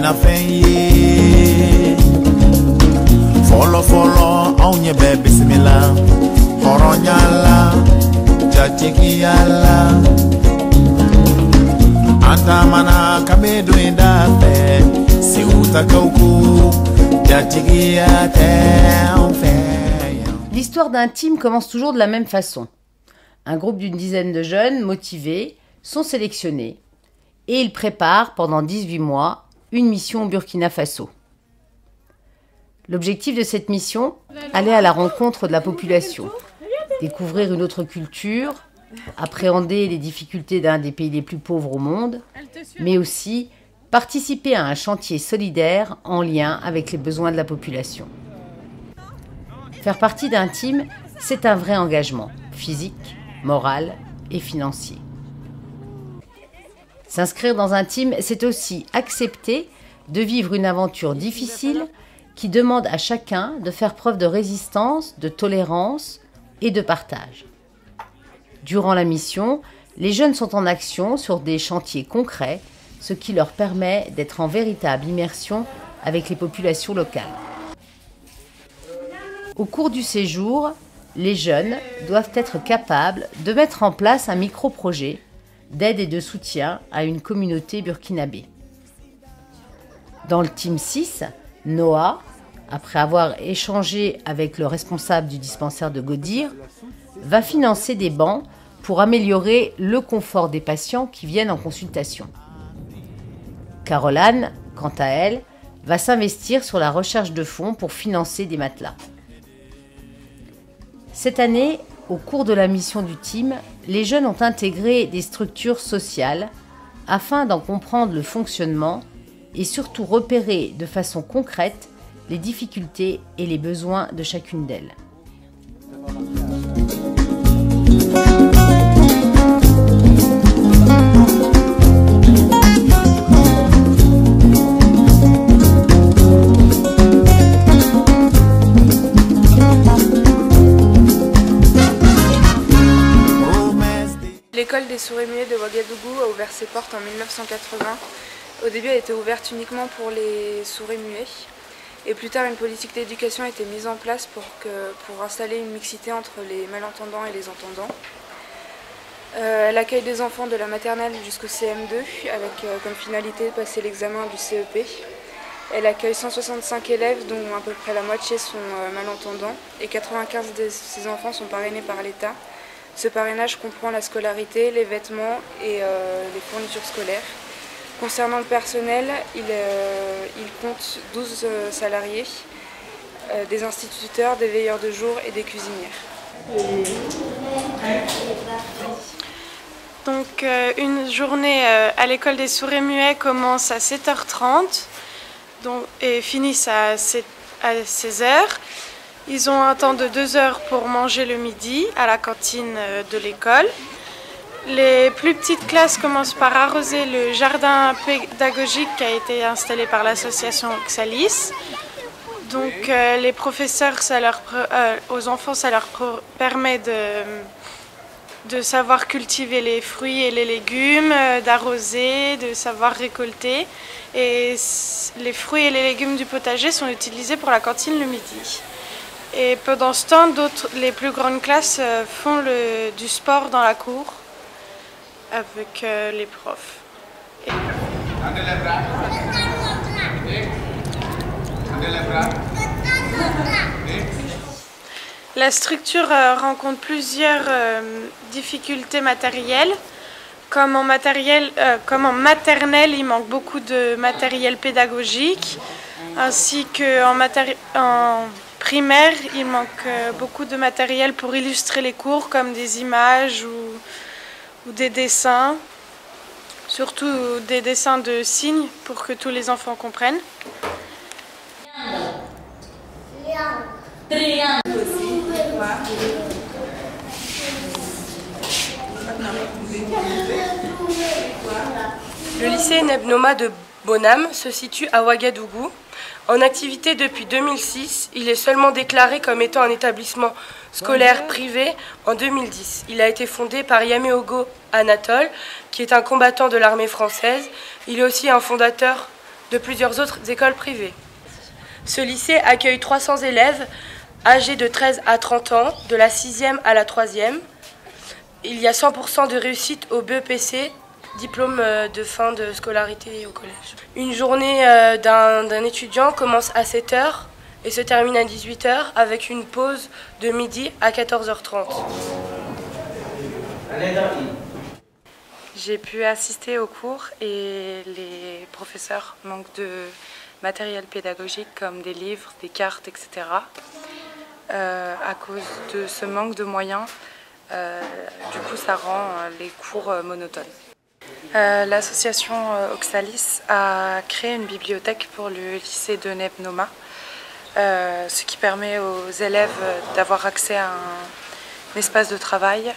na fenye Folo folo aunye be bismillah Horonyala Jatigiala Anta mana kamedo indafe Si utakauku L'histoire d'un team commence toujours de la même façon. Un groupe d'une dizaine de jeunes motivés sont sélectionnés et ils préparent pendant 18 mois une mission au Burkina Faso. L'objectif de cette mission, aller à la rencontre de la population, découvrir une autre culture, appréhender les difficultés d'un des pays les plus pauvres au monde, mais aussi participer à un chantier solidaire en lien avec les besoins de la population. Faire partie d'un team, c'est un vrai engagement, physique, moral et financier. S'inscrire dans un team, c'est aussi accepter de vivre une aventure difficile qui demande à chacun de faire preuve de résistance, de tolérance et de partage. Durant la mission, les jeunes sont en action sur des chantiers concrets, ce qui leur permet d'être en véritable immersion avec les populations locales. Au cours du séjour, les jeunes doivent être capables de mettre en place un micro-projet d'aide et de soutien à une communauté burkinabé. Dans le team 6, Noah, après avoir échangé avec le responsable du dispensaire de Godir, va financer des bancs pour améliorer le confort des patients qui viennent en consultation. Caroline, quant à elle, va s'investir sur la recherche de fonds pour financer des matelas. Cette année, au cours de la mission du team, les jeunes ont intégré des structures sociales afin d'en comprendre le fonctionnement et surtout repérer de façon concrète les difficultés et les besoins de chacune d'elles. L'école des sourds-muets de Ouagadougou a ouvert ses portes en 1980. Au début, elle était ouverte uniquement pour les sourds-muets. Et plus tard, une politique d'éducation a été mise en place pour installer une mixité entre les malentendants et les entendants. Elle accueille des enfants de la maternelle jusqu'au CM2, avec comme finalité de passer l'examen du CEP. Elle accueille 165 élèves, dont à peu près la moitié sont malentendants, et 95 de ces enfants sont parrainés par l'État. Ce parrainage comprend la scolarité, les vêtements et les fournitures scolaires. Concernant le personnel, il compte 12 salariés, des instituteurs, des veilleurs de jour et des cuisinières. Donc une journée à l'école des sourds et muets commence à 7h30 et finit à 16h. Ils ont un temps de 2 heures pour manger le midi à la cantine de l'école. Les plus petites classes commencent par arroser le jardin pédagogique qui a été installé par l'association Xalis. Donc les professeurs, aux enfants, ça leur permet de savoir cultiver les fruits et les légumes, d'arroser, de savoir récolter. Et les fruits et les légumes du potager sont utilisés pour la cantine le midi. Et pendant ce temps, les plus grandes classes font du sport dans la cour avec les profs. La structure rencontre plusieurs difficultés matérielles. Comme en maternelle, il manque beaucoup de matériel pédagogique, ainsi qu'en primaire, il manque beaucoup de matériel pour illustrer les cours, comme des images ou des dessins, surtout des dessins de signes pour que tous les enfants comprennent. Le lycée Nebnoma de Bonam se situe à Ouagadougou. En activité depuis 2006, il est seulement déclaré comme étant un établissement scolaire privé en 2010. Il a été fondé par Yaméogo Anatole, qui est un combattant de l'armée française. Il est aussi un fondateur de plusieurs autres écoles privées. Ce lycée accueille 300 élèves âgés de 13 à 30 ans, de la 6e à la 3e. Il y a 100% de réussite au BEPC, diplôme de fin de scolarité au collège. Une journée d'un étudiant commence à 7 h et se termine à 18 h avec une pause de midi à 14h30. J'ai pu assister aux cours et les professeurs manquent de matériel pédagogique comme des livres, des cartes, etc. À cause de ce manque de moyens, du coup ça rend les cours monotones. L'association Oxalis a créé une bibliothèque pour le lycée de Nebnoma, ce qui permet aux élèves d'avoir accès à un espace de travail,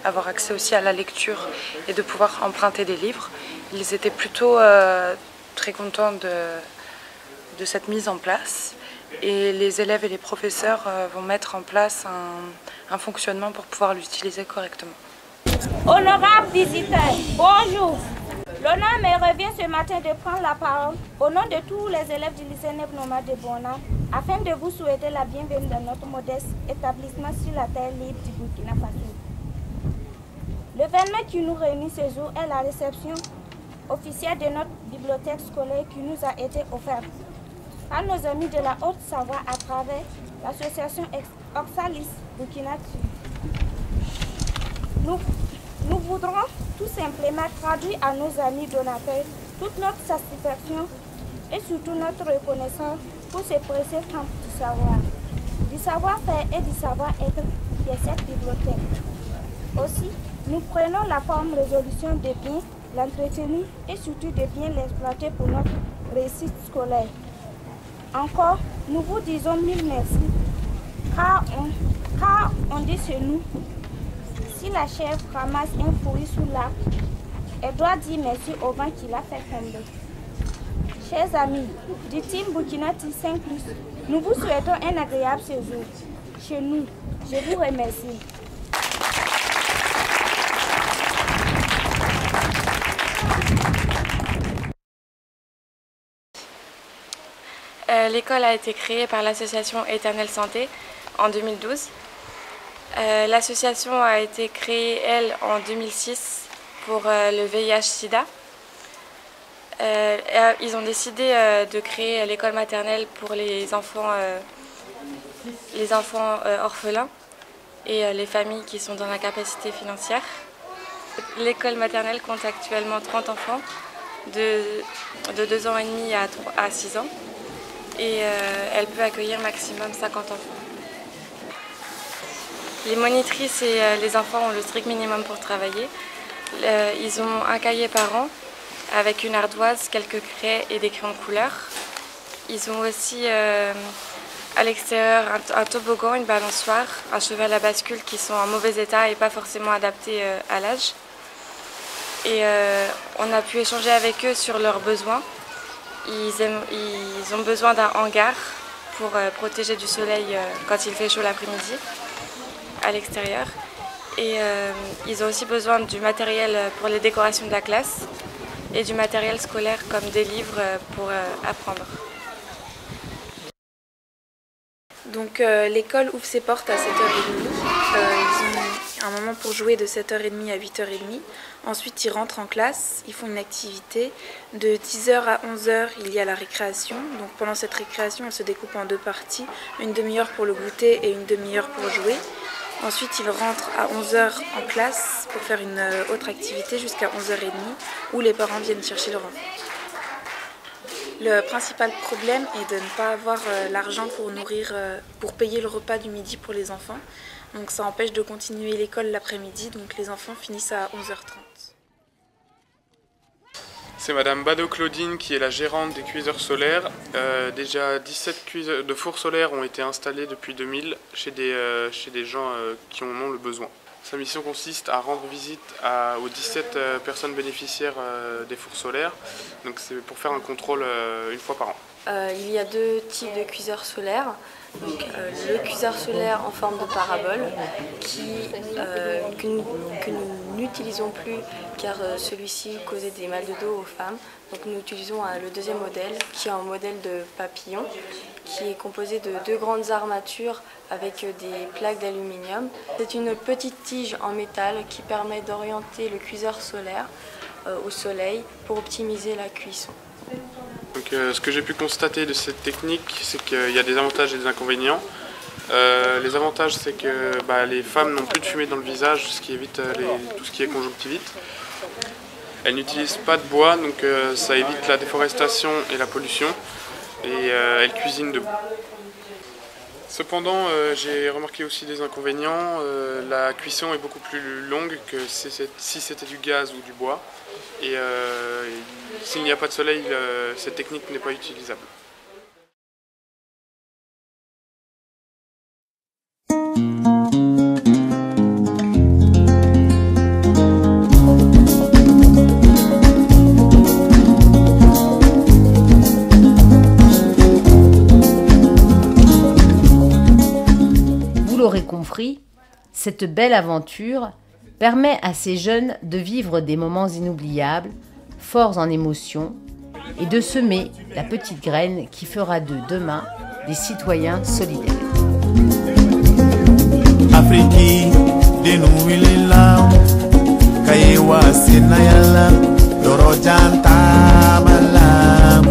avoir accès aussi à la lecture et de pouvoir emprunter des livres. Ils étaient plutôt très contents de cette mise en place et les élèves et les professeurs vont mettre en place un fonctionnement pour pouvoir l'utiliser correctement. Honorables visiteurs, bonjour. L'honneur me revient ce matin de prendre la parole au nom de tous les élèves du lycée Nebnoma de Bonam afin de vous souhaiter la bienvenue dans notre modeste établissement sur la terre libre du Burkina Faso. L'événement qui nous réunit ce jour est la réception officielle de notre bibliothèque scolaire qui nous a été offerte par nos amis de la Haute-Savoie à travers l'association Oxalis Burkina Faso. Nous voudrons tout simplement traduire à nos amis donateurs toute notre satisfaction et surtout notre reconnaissance pour ce précieux camp du savoir-faire et du savoir-être de cette bibliothèque. Aussi, nous prenons la ferme résolution de bien l'entretenir et surtout de bien l'exploiter pour notre réussite scolaire. Encore, nous vous disons mille merci, car on dit chez nous, si la chèvre ramasse un fruit sous l'arbre, elle doit dire merci au vent qui l'a fait tomber. Chers amis du team Burkina T 5+, nous vous souhaitons un agréable séjour chez nous. Je vous remercie. L'école a été créée par l'association Éternelle Santé en 2012. L'association a été créée, elle, en 2006 pour le VIH-Sida. Ils ont décidé de créer l'école maternelle pour les enfants orphelins et les familles qui sont dans l'incapacité financière. L'école maternelle compte actuellement 30 enfants de 2 ans et demi à 6 ans et elle peut accueillir maximum 50 enfants. Les monitrices et les enfants ont le strict minimum pour travailler. Ils ont un cahier par an avec une ardoise, quelques craies et des crayons de couleur. Ils ont aussi à l'extérieur un toboggan, une balançoire, un cheval à bascule qui sont en mauvais état et pas forcément adaptés à l'âge. Et on a pu échanger avec eux sur leurs besoins. Ils ont besoin d'un hangar pour protéger du soleil quand il fait chaud l'après-midi à l'extérieur. Et ils ont aussi besoin du matériel pour les décorations de la classe et du matériel scolaire comme des livres pour apprendre. Donc l'école ouvre ses portes à 7h30. Ils ont un moment pour jouer de 7h30 à 8h30. Ensuite, ils rentrent en classe, ils font une activité. De 10h à 11h, il y a la récréation. Donc pendant cette récréation, elle se découpe en 2 parties. Une demi-heure pour le goûter et une demi-heure pour jouer. Ensuite, ils rentrent à 11h en classe pour faire une autre activité jusqu'à 11h30 où les parents viennent chercher leur enfant. Le principal problème est de ne pas avoir l'argent pour payer le repas du midi pour les enfants. Donc ça empêche de continuer l'école l'après-midi, donc les enfants finissent à 11h30. C'est Madame Bado-Claudine qui est la gérante des cuiseurs solaires. Déjà 17 cuiseurs de fours solaires ont été installés depuis 2000 chez des gens qui en ont le besoin. Sa mission consiste à rendre visite aux 17 personnes bénéficiaires des fours solaires. Donc c'est pour faire un contrôle une fois par an. Il y a 2 types de cuiseurs solaires. Donc, le cuiseur solaire en forme de parabole que nous n'utilisons plus car celui-ci causait des mal de dos aux femmes. Donc nous utilisons le deuxième modèle qui est un modèle de papillon qui est composé de 2 grandes armatures avec des plaques d'aluminium. C'est une petite tige en métal qui permet d'orienter le cuiseur solaire au soleil pour optimiser la cuisson. Donc, ce que j'ai pu constater de cette technique, c'est qu'il y a des avantages et des inconvénients. Les avantages, c'est que les femmes n'ont plus de fumée dans le visage, ce qui évite tout ce qui est conjonctivite. Elles n'utilisent pas de bois, donc ça évite la déforestation et la pollution. Et elles cuisinent debout. Cependant, j'ai remarqué aussi des inconvénients. La cuisson est beaucoup plus longue que si c'était du gaz ou du bois. Et s'il n'y a pas de soleil, cette technique n'est pas utilisable. Vous l'aurez compris, cette belle aventure permet à ces jeunes de vivre des moments inoubliables, forts en émotions, et de semer la petite graine qui fera d'eux demain des citoyens solidaires. Afriki denu wilila kayewa sinayala dorojanta bala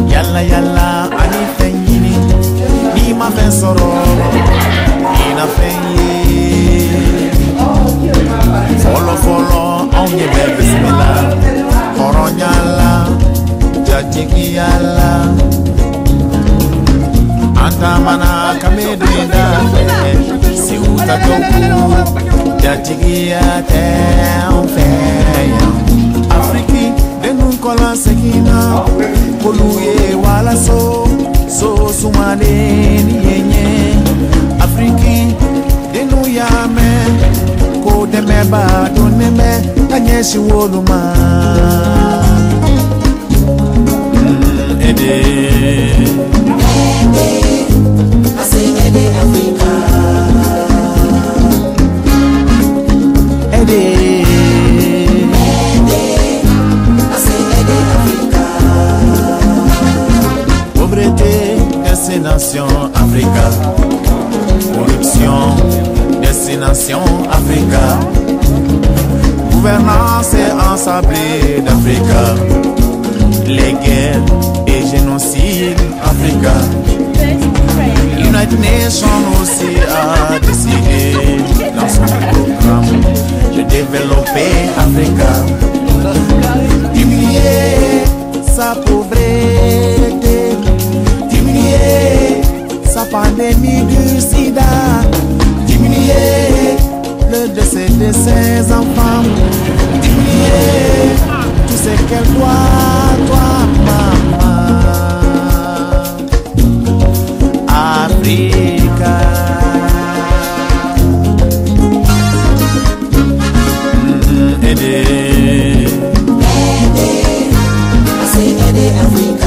yalla yalla ani fenyini ni ma fen soro ina fenye folo onye be bismillah koronyala jajikiyala antamana kamedu inda si utatoku jatigia teofeya Afriki denun kola sekina koluye wala so sumade ni yenye Afriki denu yame ko demeba doneme tanyeshi woluma Destination Africa, corruption, destination Africa, gouvernance ensablée d'Africa, les guerres et génocides Africa. United Nations aussi a décidé dans son programme de développer Africa, diminuer sa pauvreté, diminuer sa pandémie du sida, diminuer le décès de ses enfants, diminuer tout ce qu'elle doit, toi, maman. Africa. Aider Africa.